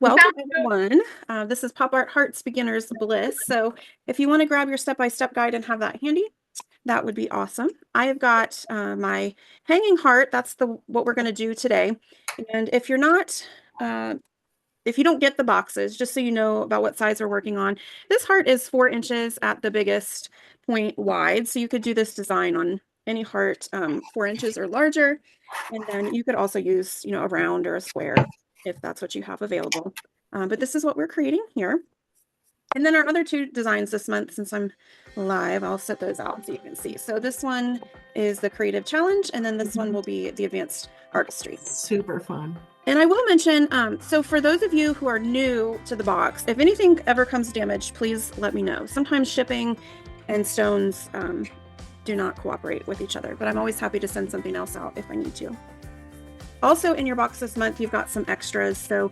Welcome everyone. This is Pop Art Hearts Beginners Bliss. So if you want to grab your step-by-step guide and have that handy, that would be awesome. I have got my hanging heart. That's what we're going to do today. And if you're not, if you don't get the boxes, just so you know about what size we're working on, this heart is 4 inches at the biggest point wide. So you could do this design on any heart 4 inches or larger. And then you could also use, a round or a square if that's what you have available. But this is what we're creating here. And then our other 2 designs this month, since I'm live, I'll set those out so you can see. So this one is the Creative Challenge, and then this one will be the Advanced Artistry. Super fun. And I will mention, so for those of you who are new to the box, if anything ever comes damaged, please let me know. Sometimes shipping and stones do not cooperate with each other, but I'm always happy to send something else out if I need to. Also in your box this month, you've got some extras. So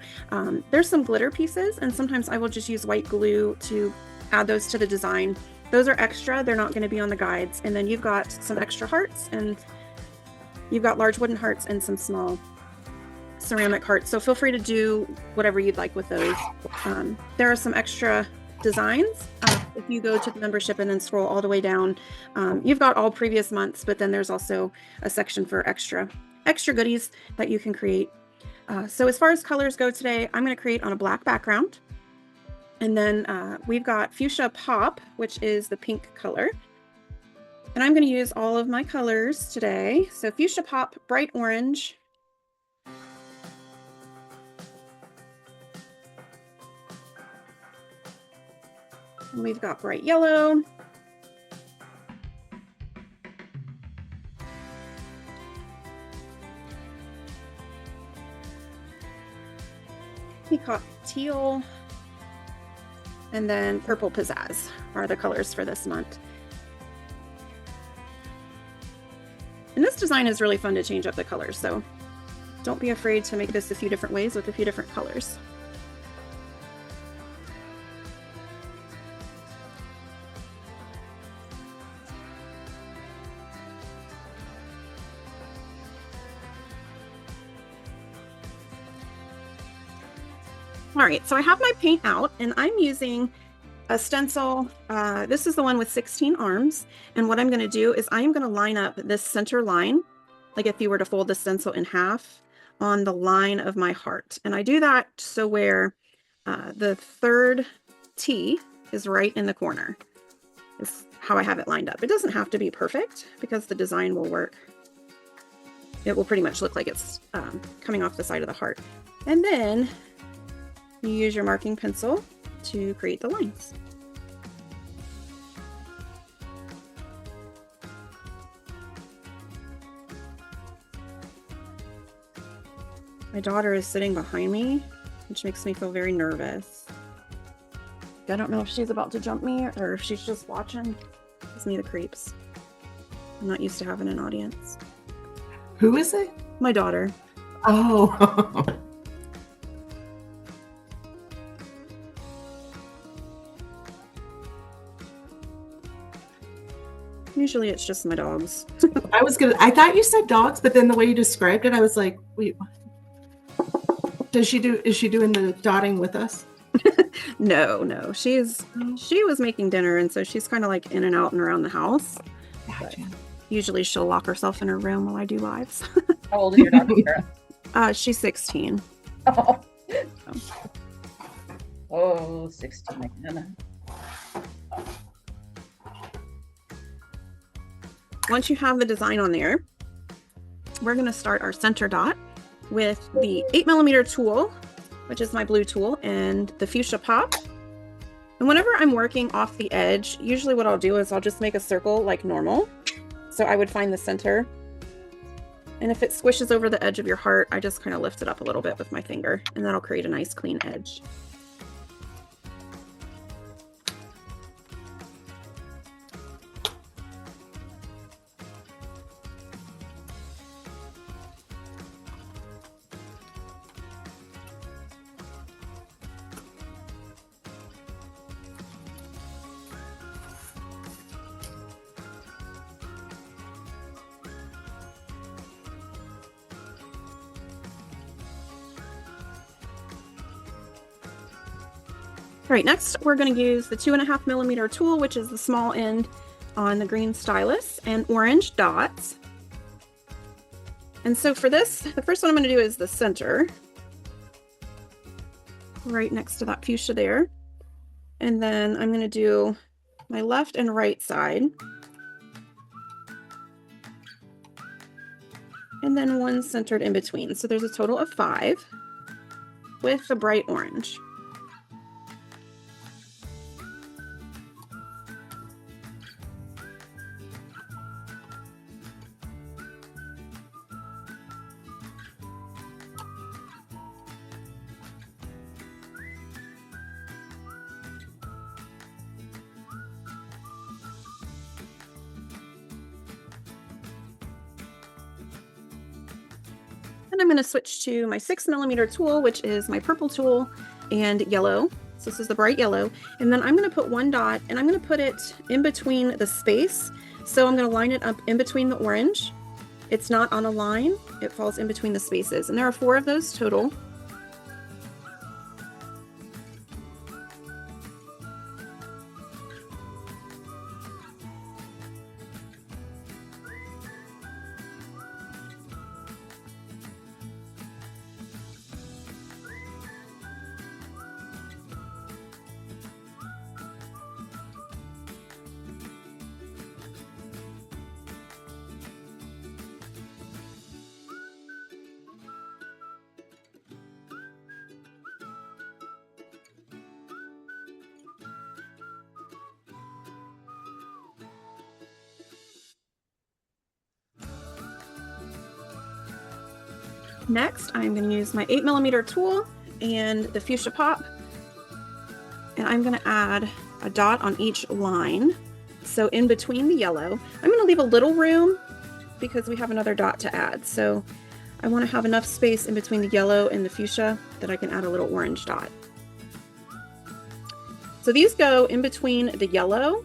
there's some glitter pieces, and sometimes I will just use white glue to add those to the design. Those are extra. They're not going to be on the guides. And then you've got some extra hearts, and you've got large wooden hearts and some small ceramic hearts. So feel free to do whatever you'd like with those. There are some extra designs. If you go to the membership and then scroll all the way down, you've got all previous months, but then there's also a section for extra goodies that you can create. So as far as colors go today, I'm going to create on a black background. And then we've got Fuchsia Pop, which is the pink color. And I'm going to use all of my colors today. So Fuchsia Pop, bright orange. And we've got bright yellow. Peacock Teal, and then purple Pizazz are the colors for this month. And this design is really fun to change up the colors, so don't be afraid to make this a few different ways with a few different colors. All right, so I have my paint out, and I'm using a stencil. This is the one with 16 arms. And what I'm going to do is I am going to line up this center line, like if you were to fold the stencil in half, on the line of my heart. And I do that so where the third T is right in the corner. Is how I have it lined up. It doesn't have to be perfect because the design will work. It will pretty much look like it's coming off the side of the heart. And then you use your marking pencil to create the lines. My daughter is sitting behind me, which makes me feel very nervous. I don't know if she's about to jump me or if she's just watching. Gives me the creeps. I'm not used to having an audience. Who is it? My daughter. Oh. Usually it's just my dogs. I thought you said dogs, but then the way you described it, I was like, wait, is she doing the dotting with us? No. She was making dinner, and so she's kind of like in and out and around the house. Gotcha. Usually she'll lock herself in her room while I do lives. How old is your daughter, Tara? She's 16. Oh, oh 16. Once you have the design on there, we're going to start our center dot with the 8mm tool, which is my blue tool, and the Fuchsia Pop. And whenever I'm working off the edge, usually what I'll do is I'll just make a circle like normal. So I would find the center. And if it squishes over the edge of your heart, I just kind of lift it up a little bit with my finger, and that'll create a nice clean edge. All right, next we're going to use the 2.5 millimeter tool, which is the small end on the green stylus, and orange dots. And so for this, the first one I'm going to do is the center, right next to that fuchsia there. And then I'm going to do my left and right side. And then one centered in between. So there's a total of 5 with the bright orange. And I'm going to switch to my 6 millimeter tool, which is my purple tool, and yellow. So this is the bright yellow. And then I'm going to put one dot, and I'm going to put it in between the space. So I'm going to line it up in between the orange. It's not on a line, it falls in between the spaces. And there are 4 of those total. Next, I'm going to use my 8 millimeter tool and the fuchsia pop, and I'm going to add a dot on each line. So in between the yellow, I'm going to leave a little room because we have another dot to add. So I want to have enough space in between the yellow and the fuchsia that I can add a little orange dot. So these go in between the yellow.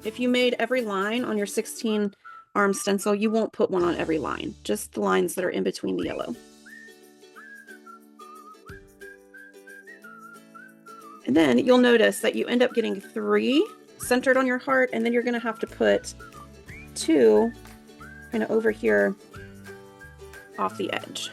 If you made every line on your 16 arm stencil, you won't put one on every line, just the lines that are in between the yellow. And then you'll notice that you end up getting 3 centered on your heart, and then you're going to have to put 2 kind of over here off the edge.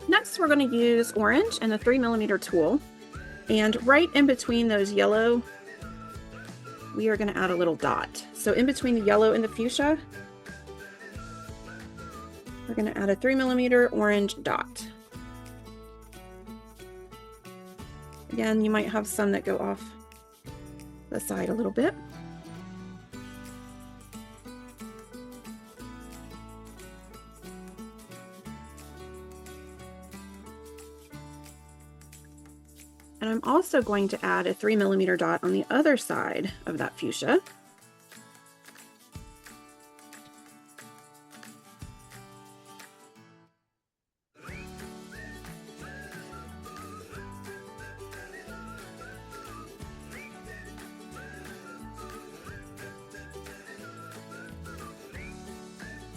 Next, we're going to use orange and the 3 millimeter tool, and right in between those yellow, we are going to add a little dot. So in between the yellow and the fuchsia, we're going to add a 3 millimeter orange dot. Again, you might have some that go off the side a little bit. And I'm also going to add a 3 millimeter dot on the other side of that fuchsia.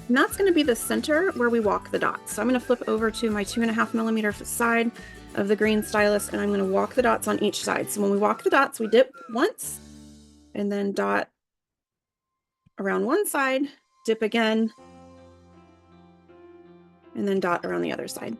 And that's going to be the center where we walk the dots. So I'm going to flip over to my 2.5 millimeter side of the green stylus, and I'm going to walk the dots on each side. So when we walk the dots, we dip once and then dot around one side, dip again, and then dot around the other side.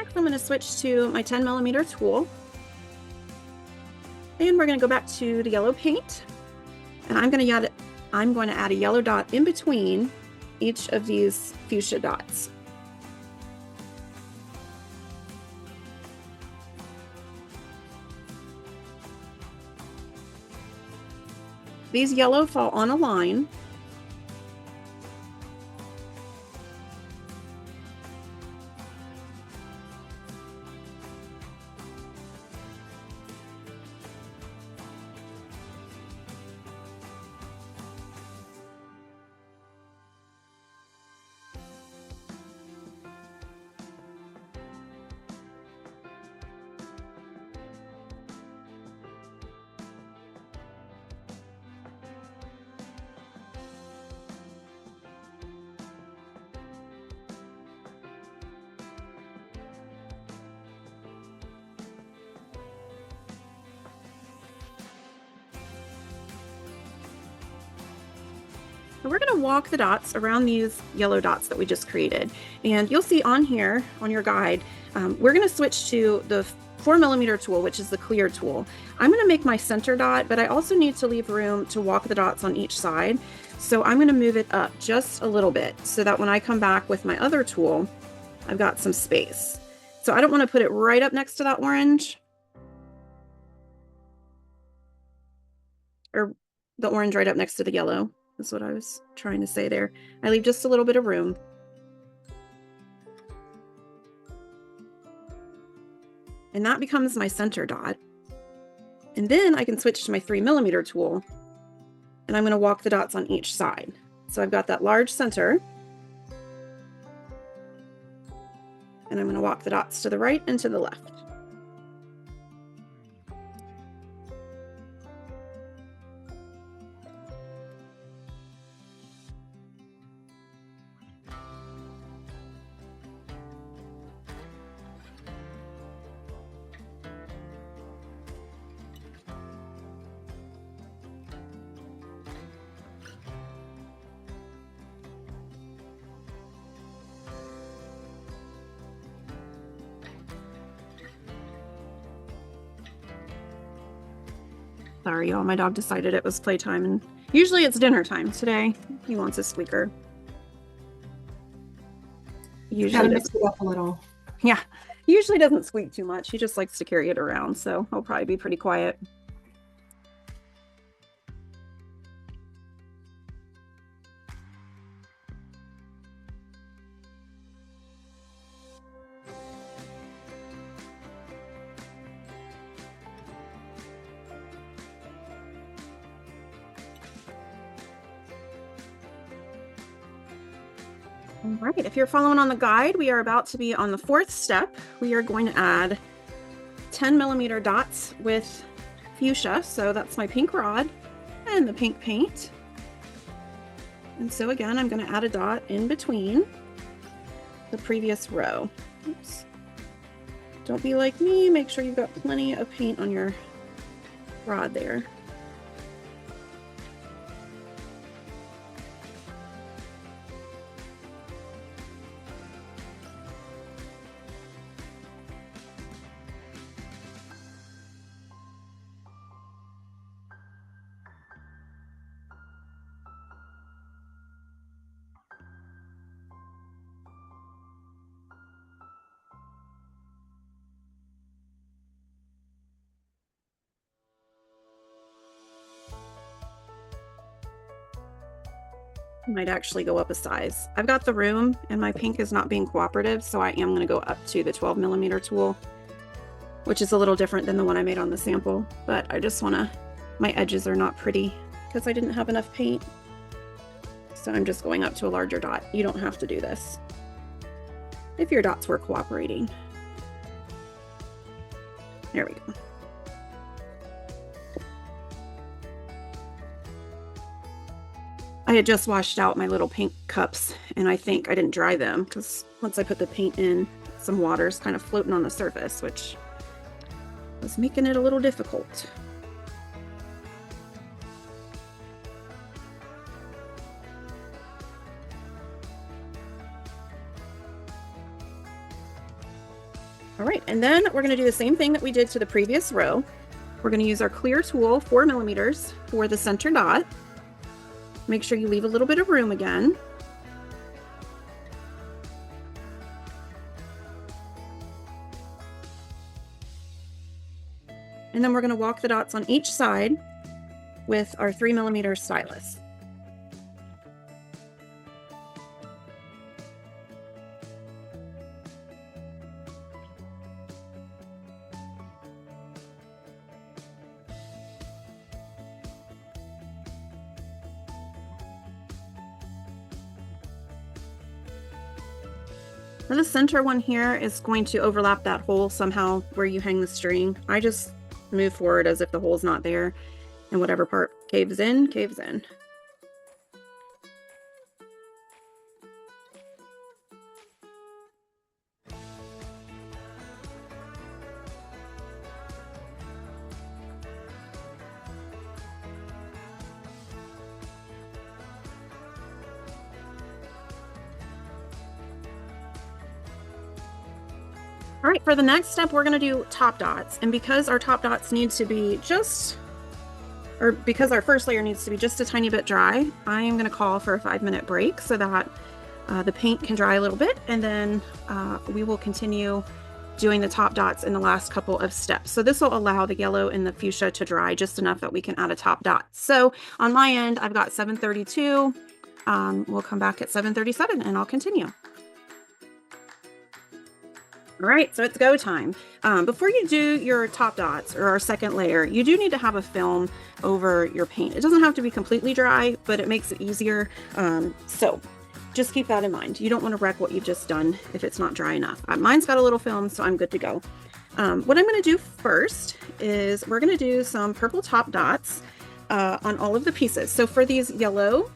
Next, I'm going to switch to my 10mm tool. And we're going to go back to the yellow paint. And I'm going to add a yellow dot in between each of these fuchsia dots. These yellow fall on a line. So we're going to walk the dots around these yellow dots that we just created. And you'll see on here, on your guide, we're going to switch to the 4mm tool, which is the clear tool. I'm going to make my center dot, but I also need to leave room to walk the dots on each side. So I'm going to move it up just a little bit so that when I come back with my other tool, I've got some space. So I don't want to put it right up next to that orange, or the orange right up next to the yellow. That's what I was trying to say there. I leave just a little bit of room. And that becomes my center dot. And then I can switch to my 3mm tool, and I'm going to walk the dots on each side. So I've got that large center, and I'm going to walk the dots to the right and to the left. Sorry, y'all, my dog decided it was playtime, and usually it's dinner time. Today, he wants a squeaker. Usually mix it up a little. Yeah, usually doesn't squeak too much. He just likes to carry it around, so he'll probably be pretty quiet. All right, if you're following on the guide, we are about to be on the 4th step. We are going to add 10mm dots with fuchsia. So that's my pink rod and the pink paint. And so again, I'm going to add a dot in between the previous row. Oops. Don't be like me, make sure you've got plenty of paint on your rod there. Might actually go up a size. I've got the room and my pink is not being cooperative, so I am going to go up to the 12mm tool, which is a little different than the one I made on the sample, but I just want to, my edges are not pretty because I didn't have enough paint. So I'm just going up to a larger dot. You don't have to do this if your dots were cooperating. There we go. I had just washed out my little paint cups, and I think I didn't dry them because once I put the paint in, some water's kind of floating on the surface, which was making it a little difficult. And then we're going to do the same thing that we did to the previous row. We're going to use our clear tool, 4 millimeters, for the center dot. Make sure you leave a little bit of room again. And then we're going to walk the dots on each side with our 3 millimeter stylus. For the center one here is going to overlap that hole somehow where you hang the string. I just move forward as if the hole's not there, and whatever part caves in, caves in. All right, for the next step, we're going to do top dots. And because our top dots need to be because our first layer needs to be just a tiny bit dry, I am going to call for a 5-minute break so that the paint can dry a little bit. And then we will continue doing the top dots in the last couple of steps. So this will allow the yellow and the fuchsia to dry just enough that we can add a top dot. So on my end, I've got 7:32. We'll come back at 7:37 and I'll continue. All right, so it's go time. Before you do your top dots or our second layer, you do need to have a film over your paint. It doesn't have to be completely dry, but it makes it easier. So just keep that in mind. You don't want to wreck what you've just done if it's not dry enough. Mine's got a little film, so I'm good to go. What I'm going to do first is we're going to do some purple top dots on all of the pieces. So for these yellow,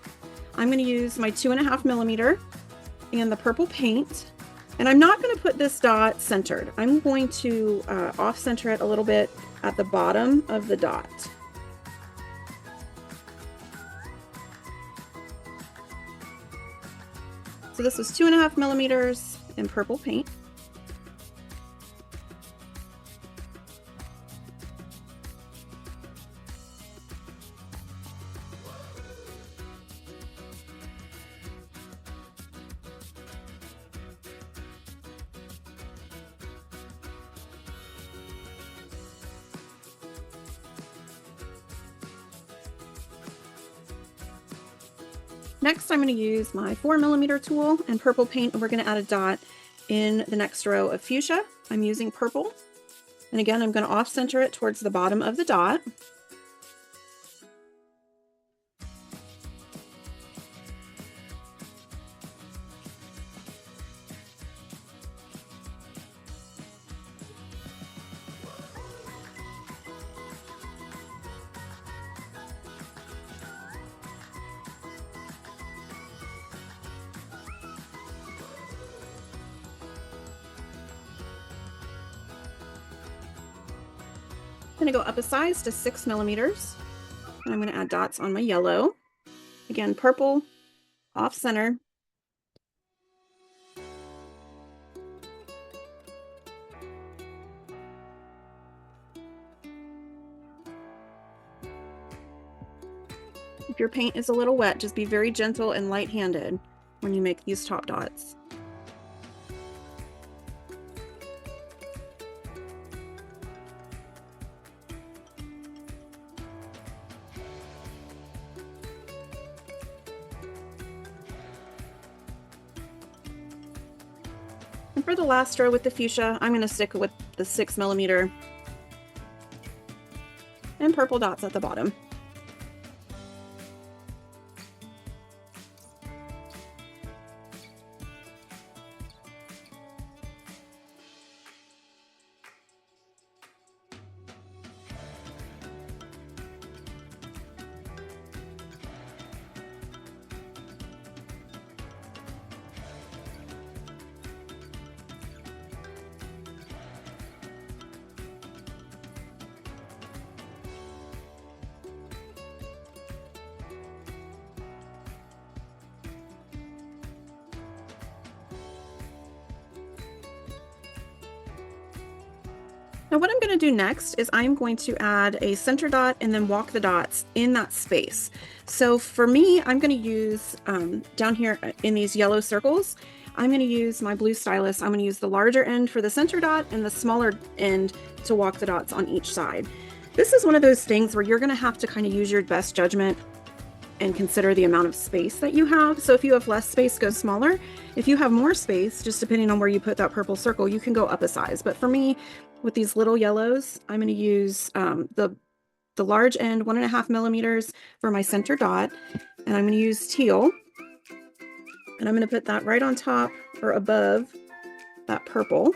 I'm going to use my 2.5 millimeter and the purple paint. And I'm not going to put this dot centered. I'm going to off-center it a little bit at the bottom of the dot. So this was 2.5 millimeters in purple paint. Next, I'm going to use my 4 millimeter tool and purple paint, and we're going to add a dot in the next row of fuchsia. I'm using purple, and again, I'm going to off-center it towards the bottom of the dot. I'm going to go up a size to 6 millimeters, and I'm going to add dots on my yellow. Again, purple, off center. If your paint is a little wet, just be very gentle and light-handed when you make these top dots. And for the last row with the fuchsia, I'm going to stick with the 6 millimeter and purple dots at the bottom. Now what I'm going to do next is I'm going to add a center dot and then walk the dots in that space. So for me, I'm going to use down here in these yellow circles, I'm going to use my blue stylus. I'm going to use the larger end for the center dot and the smaller end to walk the dots on each side. This is one of those things where you're going to have to kind of use your best judgment and consider the amount of space that you have. So if you have less space, go smaller. If you have more space, just depending on where you put that purple circle, you can go up a size. But for me, with these little yellows, I'm going to use the large end, 1.5 millimeters for my center dot. And I'm going to use teal. And I'm going to put that right on top or above that purple.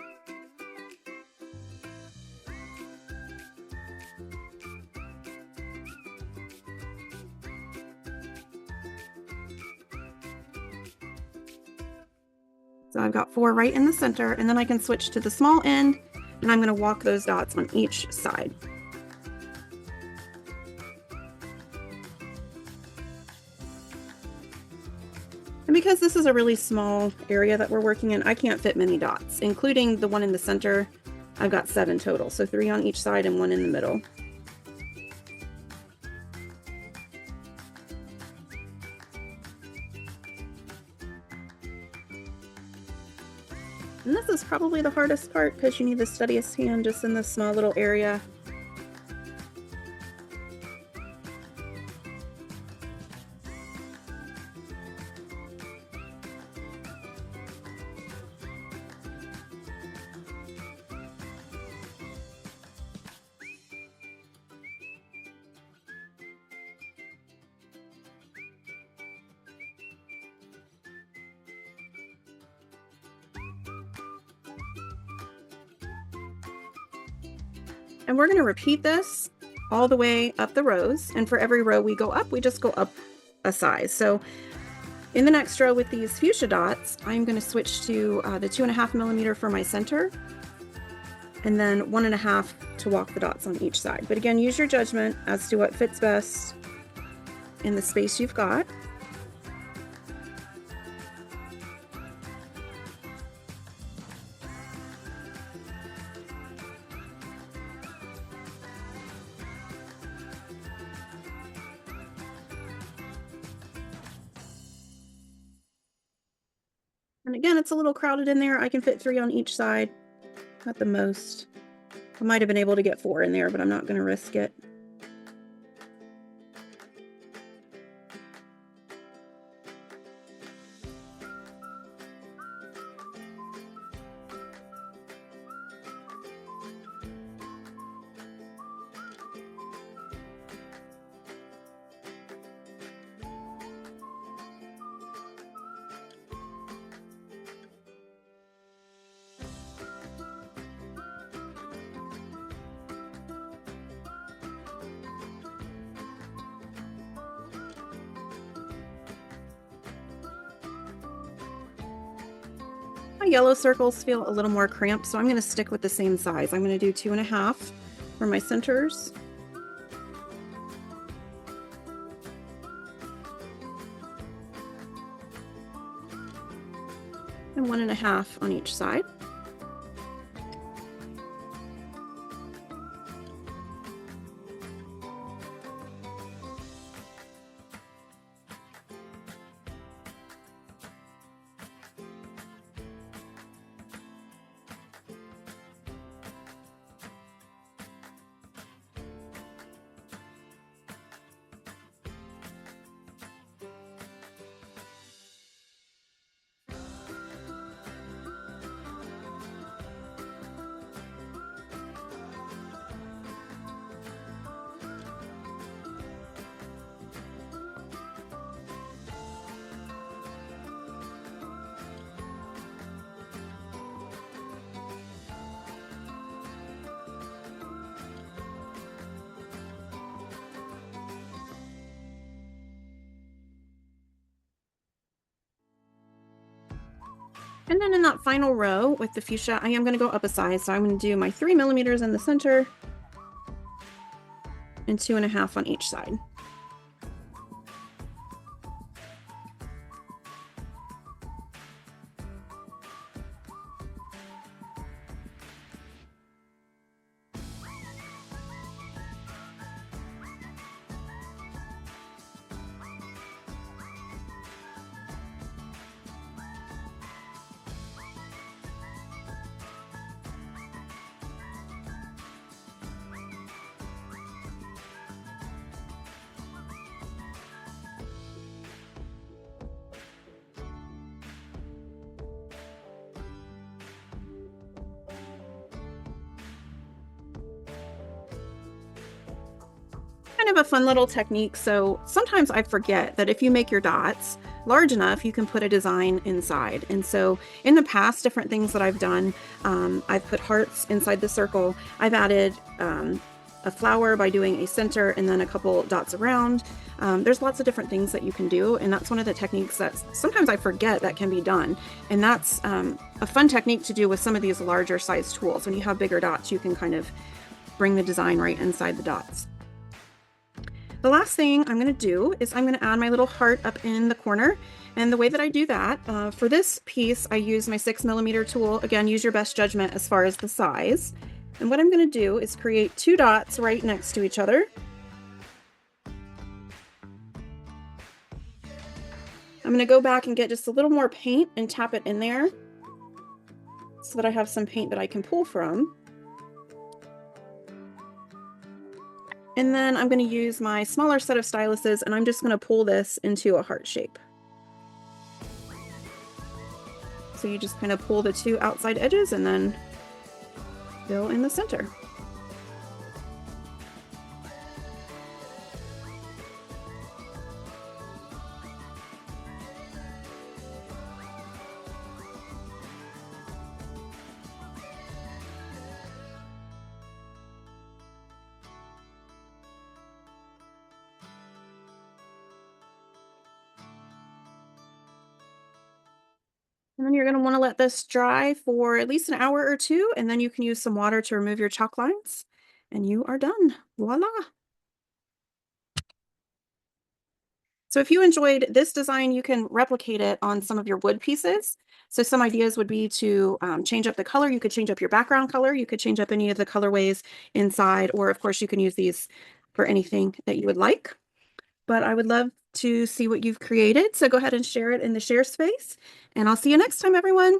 So I've got 4 right in the center, and then I can switch to the small end, and I'm going to walk those dots on each side. And because this is a really small area that we're working in, I can't fit many dots, including the one in the center. I've got 7 total, so 3 on each side and 1 in the middle. And this is probably the hardest part because you need the steadiest hand just in this small little area. And we're going to repeat this all the way up the rows. And for every row we go up, we just go up a size. So in the next row with these fuchsia dots, I'm going to switch to the 2.5 millimeter for my center, and then 1.5 to walk the dots on each side. But again, use your judgment as to what fits best in the space you've got. And again, it's a little crowded in there. I can fit 3 on each side at the most. I might have been able to get 4 in there, but I'm not going to risk it. My yellow circles feel a little more cramped, so I'm going to stick with the same size. I'm going to do 2.5 for my centers. And 1.5 on each side. And then in that final row with the fuchsia, I am going to go up a size. So I'm going to do my 3 millimeters in the center and 2.5 on each side. kind of a fun little technique. So sometimes I forget that if you make your dots large enough, you can put a design inside. And so in the past, different things that I've done, I've put hearts inside the circle. I've added a flower by doing a center and then a couple dots around. There's lots of different things that you can do, and that's one of the techniques that sometimes I forget that can be done. And that's a fun technique to do with some of these larger size tools. When you have bigger dots, you can kind of bring the design right inside the dots. The last thing I'm going to do is I'm going to add my little heart up in the corner. And the way that I do that, for this piece, I use my 6mm tool. Again, use your best judgment as far as the size. And what I'm going to do is create 2 dots right next to each other. I'm going to go back and get just a little more paint and tap it in there so that I have some paint that I can pull from. And then I'm going to use my smaller set of styluses, and I'm just going to pull this into a heart shape. So you just kind of pull the 2 outside edges and then fill in the center. And then you're going to want to let this dry for at least an hour or 2, and then you can use some water to remove your chalk lines, and you are done. Voila! So if you enjoyed this design, you can replicate it on some of your wood pieces. So some ideas would be to change up the color. You could change up your background color. You could change up any of the colorways inside, or of course you can use these for anything that you would like. But I would love to see what you've created. So go ahead and share it in the share space, and I'll see you next time, everyone.